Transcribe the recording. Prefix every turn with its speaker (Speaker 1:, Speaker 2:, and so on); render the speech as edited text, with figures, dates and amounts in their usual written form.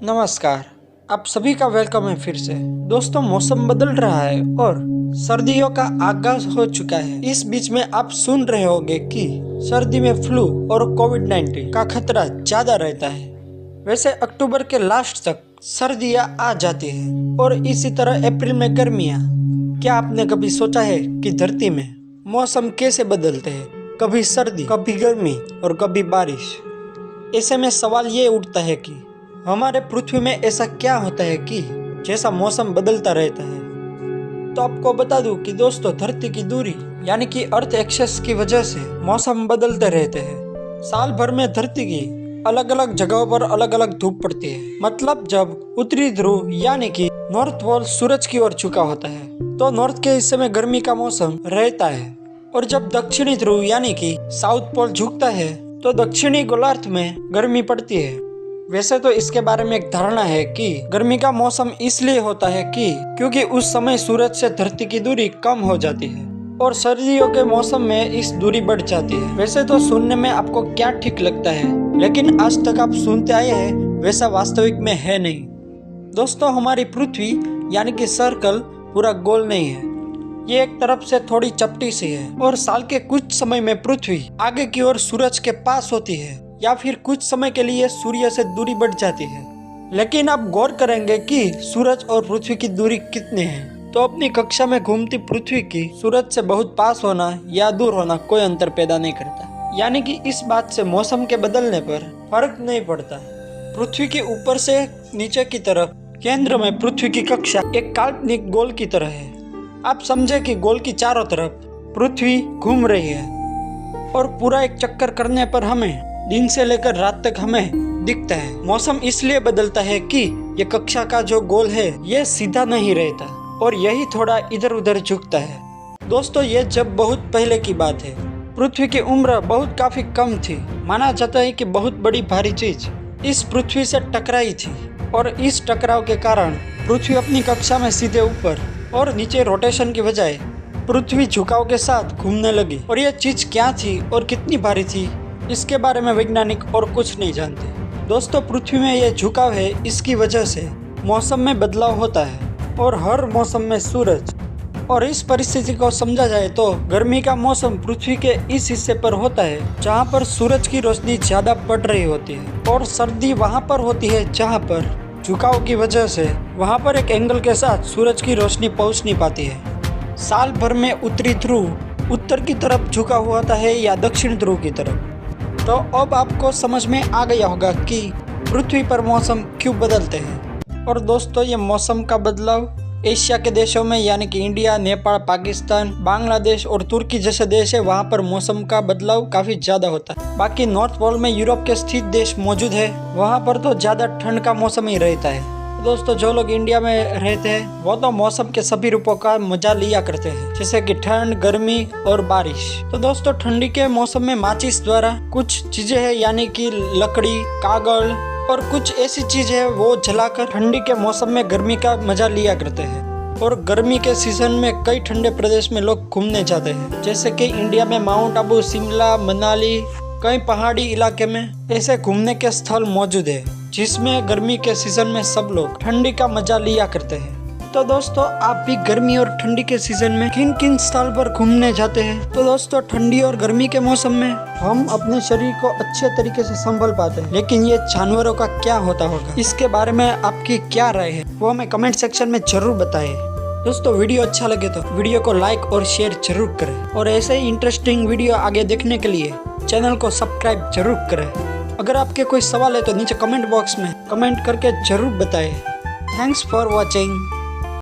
Speaker 1: नमस्कार, आप सभी का वेलकम है फिर से। दोस्तों, मौसम बदल रहा है और सर्दियों का आगाज हो चुका है। इस बीच में आप सुन रहे होंगे कि सर्दी में फ्लू और कोविड-19 का खतरा ज्यादा रहता है। वैसे अक्टूबर के लास्ट तक सर्दियां आ जाती है और इसी तरह अप्रैल में गर्मियां। क्या आपने कभी सोचा है कि धरती में मौसम कैसे बदलते हैं? कभी सर्दी, कभी गर्मी और कभी बारिश। ऐसे में सवाल ये उठता है कि हमारे पृथ्वी में ऐसा क्या होता है कि जैसा मौसम बदलता रहता है। तो आपको बता दूं कि दोस्तों, धरती की दूरी यानी कि अर्थ एक्सिस की वजह से मौसम बदलते रहते हैं। साल भर में धरती की अलग अलग जगहों पर अलग अलग धूप पड़ती है। मतलब जब उत्तरी ध्रुव यानी कि नॉर्थ पोल सूरज की ओर झुका होता है तो नॉर्थ के हिस्से में गर्मी का मौसम रहता है, और जब दक्षिणी ध्रुव यानी कि साउथ पोल झुकता है तो दक्षिणी गोलार्ध में गर्मी पड़ती है। वैसे तो इसके बारे में एक धारणा है कि गर्मी का मौसम इसलिए होता है क्योंकि उस समय सूरज से धरती की दूरी कम हो जाती है और सर्दियों के मौसम में इस दूरी बढ़ जाती है। वैसे तो सुनने में आपको क्या ठीक लगता है, लेकिन आज तक आप सुनते आए हैं वैसा वास्तविक में है नहीं। दोस्तों, हमारी पृथ्वी यानी कि सर्कल पूरा गोल नहीं है, ये एक तरफ से थोड़ी चपटी सी है और साल के कुछ समय में पृथ्वी आगे की ओर सूरज के पास होती है या फिर कुछ समय के लिए सूर्य से दूरी बढ़ जाती है। लेकिन आप गौर करेंगे कि सूरज और पृथ्वी की दूरी कितनी है, तो अपनी कक्षा में घूमती पृथ्वी की सूरज से बहुत पास होना या दूर होना कोई अंतर पैदा नहीं करता। यानी कि इस बात से मौसम के बदलने पर फर्क नहीं पड़ता। पृथ्वी के ऊपर से नीचे की तरफ केंद्र में पृथ्वी की कक्षा एक काल्पनिक गोल की तरह है। आप समझे कि गोल की चारों तरफ पृथ्वी घूम रही है और पूरा एक चक्कर करने पर हमें दिन से लेकर रात तक हमें दिखता है। मौसम इसलिए बदलता है कि ये कक्षा का जो गोल है ये सीधा नहीं रहता और यही थोड़ा इधर उधर झुकता है। दोस्तों, ये जब बहुत पहले की बात है। पृथ्वी की उम्र बहुत काफी कम थी। माना जाता है कि बहुत बड़ी भारी चीज इस पृथ्वी से टकराई थी और इस टकराव के कारण पृथ्वी अपनी कक्षा में सीधे ऊपर और नीचे रोटेशन की बजाय पृथ्वी झुकाव के साथ घूमने लगी। और ये चीज क्या थी और कितनी भारी थी, इसके बारे में वैज्ञानिक और कुछ नहीं जानते। दोस्तों, पृथ्वी में ये झुकाव है, इसकी वजह से मौसम में बदलाव होता है और हर मौसम में सूरज। और इस परिस्थिति को समझा जाए तो गर्मी का मौसम पृथ्वी के इस हिस्से पर होता है जहाँ पर सूरज की रोशनी ज्यादा पड़ रही होती है, और सर्दी वहाँ पर होती है जहाँ पर झुकाव की वजह से वहाँ पर एक एंगल के साथ सूरज की रोशनी पहुँच नहीं पाती है। साल भर में उत्तरी ध्रुव उत्तर की तरफ झुका हुआ होता है या दक्षिण ध्रुव की तरफ। तो अब आपको समझ में आ गया होगा कि पृथ्वी पर मौसम क्यों बदलते हैं। और दोस्तों, ये मौसम का बदलाव एशिया के देशों में यानी कि इंडिया, नेपाल, पाकिस्तान, बांग्लादेश और तुर्की जैसे देश है, वहाँ पर मौसम का बदलाव काफी ज्यादा होता है। बाकी नॉर्थ पोल में यूरोप के स्थित देश मौजूद है, वहाँ पर तो ज्यादा ठंड का मौसम ही रहता है। दोस्तों, जो लोग इंडिया में रहते हैं वो तो मौसम के सभी रूपों का मजा लिया करते हैं, जैसे कि ठंड, गर्मी और बारिश। तो दोस्तों, ठंडी के मौसम में माचिस द्वारा कुछ चीजें हैं यानी कि लकड़ी, कागज और कुछ ऐसी चीजें है वो जलाकर ठंडी के मौसम में गर्मी का मजा लिया करते हैं। और गर्मी के सीजन में कई ठंडे प्रदेश में लोग घूमने जाते हैं, जैसे कि इंडिया में माउंट आबू, शिमला, मनाली, कई पहाड़ी इलाके में ऐसे घूमने के स्थल मौजूद है जिसमें गर्मी के सीजन में सब लोग ठंडी का मजा लिया करते हैं। तो दोस्तों, आप भी गर्मी और ठंडी के सीजन में किन किन स्थल पर घूमने जाते हैं? तो दोस्तों, ठंडी और गर्मी के मौसम में हम अपने शरीर को अच्छे तरीके से संभाल पाते हैं, लेकिन ये जानवरों का क्या होता होगा, इसके बारे में आपकी क्या राय है वो हमें कमेंट सेक्शन में जरूर बताएं। दोस्तों, वीडियो अच्छा लगे तो वीडियो को लाइक और शेयर जरूर करें, और ऐसे ही इंटरेस्टिंग वीडियो आगे देखने के लिए चैनल को सब्सक्राइब जरूर करें। अगर आपके कोई सवाल है तो नीचे कमेंट बॉक्स में कमेंट करके जरूर बताएं। Thanks for watching.